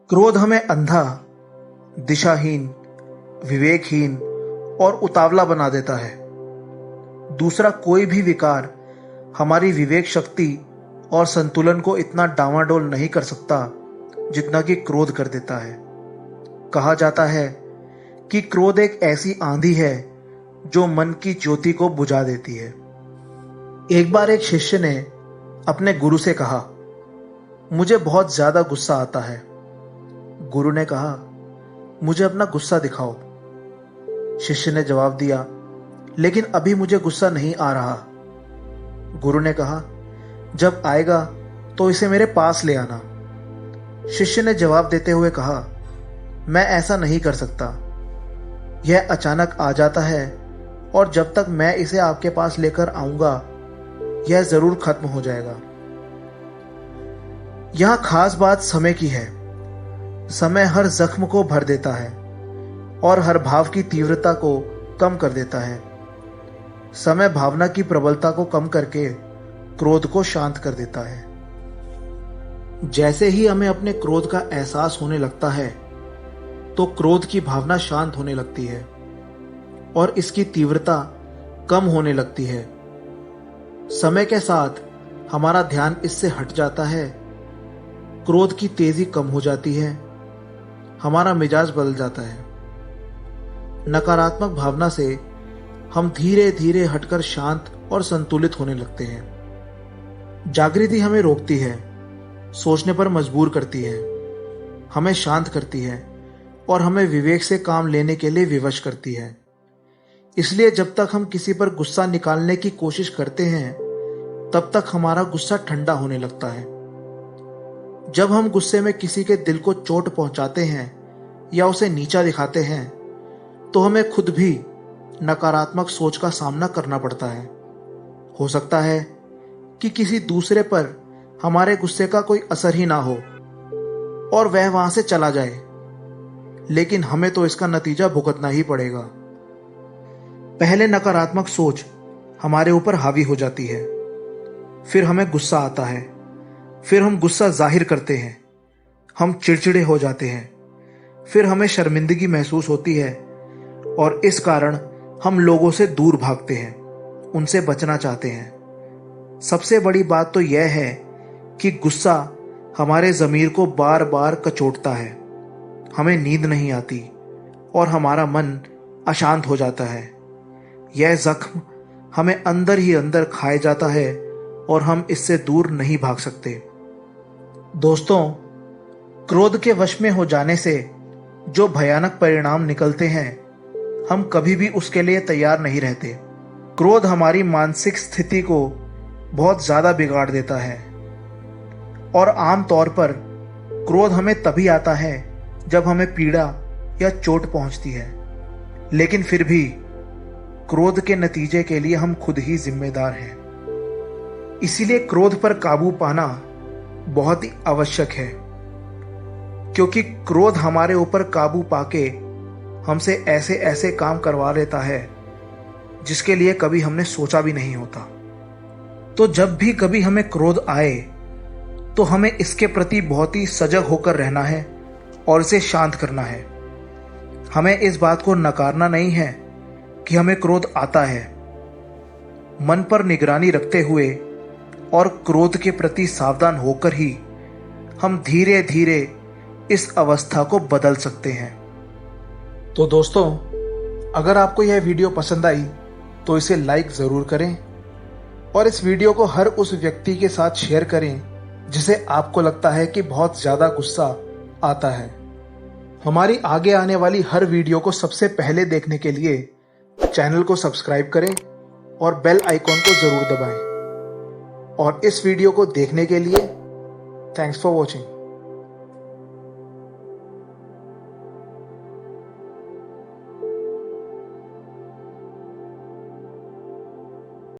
क्रोध हमें अंधा, दिशाहीन, विवेकहीन और उतावला बना देता है। दूसरा कोई भी विकार हमारी विवेक शक्ति और संतुलन को इतना डामाडोल नहीं कर सकता जितना कि क्रोध कर देता है। कहा जाता है कि क्रोध एक ऐसी आंधी है जो मन की ज्योति को बुझा देती है। एक बार एक शिष्य ने अपने गुरु से कहा, मुझे बहुत ज्यादा गुस्सा आता है। गुरु ने कहा, मुझे अपना गुस्सा दिखाओ। शिष्य ने जवाब दिया, लेकिन अभी मुझे गुस्सा नहीं आ रहा। गुरु ने कहा, जब आएगा तो इसे मेरे पास ले आना। शिष्य ने जवाब देते हुए कहा, मैं ऐसा नहीं कर सकता। यह अचानक आ जाता है और जब तक मैं इसे आपके पास लेकर आऊंगा यह जरूर खत्म हो जाएगा। यहां खास बात समय की है। समय हर जख्म को भर देता है और हर भाव की तीव्रता को कम कर देता है। समय भावना की प्रबलता को कम करके क्रोध को शांत कर देता है। जैसे ही हमें अपने क्रोध का एहसास होने लगता है तो क्रोध की भावना शांत होने लगती है और इसकी तीव्रता कम होने लगती है। समय के साथ हमारा ध्यान इससे हट जाता है, क्रोध की तेजी कम हो जाती है, हमारा मिजाज बदल जाता है। नकारात्मक भावना से हम धीरे धीरे हटकर शांत और संतुलित होने लगते हैं। जागृति हमें रोकती है, सोचने पर मजबूर करती है, हमें शांत करती है और हमें विवेक से काम लेने के लिए विवश करती है। इसलिए जब तक हम किसी पर गुस्सा निकालने की कोशिश करते हैं तब तक हमारा गुस्सा ठंडा होने लगता है। जब हम गुस्से में किसी के दिल को चोट पहुंचाते हैं या उसे नीचा दिखाते हैं तो हमें खुद भी नकारात्मक सोच का सामना करना पड़ता है। हो सकता है कि किसी दूसरे पर हमारे गुस्से का कोई असर ही ना हो और वह वहां से चला जाए, लेकिन हमें तो इसका नतीजा भुगतना ही पड़ेगा। पहले नकारात्मक सोच हमारे ऊपर हावी हो जाती है, फिर हमें गुस्सा आता है, फिर हम गुस्सा जाहिर करते हैं, हम चिड़चिड़े हो जाते हैं, फिर हमें शर्मिंदगी महसूस होती है और इस कारण हम लोगों से दूर भागते हैं, उनसे बचना चाहते हैं। सबसे बड़ी बात तो यह है कि गुस्सा हमारे ज़मीर को बार बार कचोटता है, हमें नींद नहीं आती और हमारा मन अशांत हो जाता है। यह जख्म हमें अंदर ही अंदर खाए जाता है और हम इससे दूर नहीं भाग सकते। दोस्तों, क्रोध के वश में हो जाने से जो भयानक परिणाम निकलते हैं हम कभी भी उसके लिए तैयार नहीं रहते। क्रोध हमारी मानसिक स्थिति को बहुत ज्यादा बिगाड़ देता है और आम तौर पर क्रोध हमें तभी आता है जब हमें पीड़ा या चोट पहुंचती है, लेकिन फिर भी क्रोध के नतीजे के लिए हम खुद ही जिम्मेदार हैं। इसीलिए क्रोध पर काबू पाना बहुत ही आवश्यक है, क्योंकि क्रोध हमारे ऊपर काबू पाके हमसे ऐसे ऐसे काम करवा लेता है जिसके लिए कभी हमने सोचा भी नहीं होता। तो जब भी कभी हमें क्रोध आए तो हमें इसके प्रति बहुत ही सजग होकर रहना है और इसे शांत करना है। हमें इस बात को नकारना नहीं है कि हमें क्रोध आता है। मन पर निगरानी रखते हुए और क्रोध के प्रति सावधान होकर ही हम धीरे धीरे इस अवस्था को बदल सकते हैं। तो दोस्तों, अगर आपको यह वीडियो पसंद आई तो इसे लाइक ज़रूर करें और इस वीडियो को हर उस व्यक्ति के साथ शेयर करें जिसे आपको लगता है कि बहुत ज़्यादा गुस्सा आता है। हमारी आगे आने वाली हर वीडियो को सबसे पहले देखने के लिए चैनल को सब्सक्राइब करें और बेल आइकॉन को ज़रूर दबाएं। और इस वीडियो को देखने के लिए थैंक्स फॉर वॉचिंग।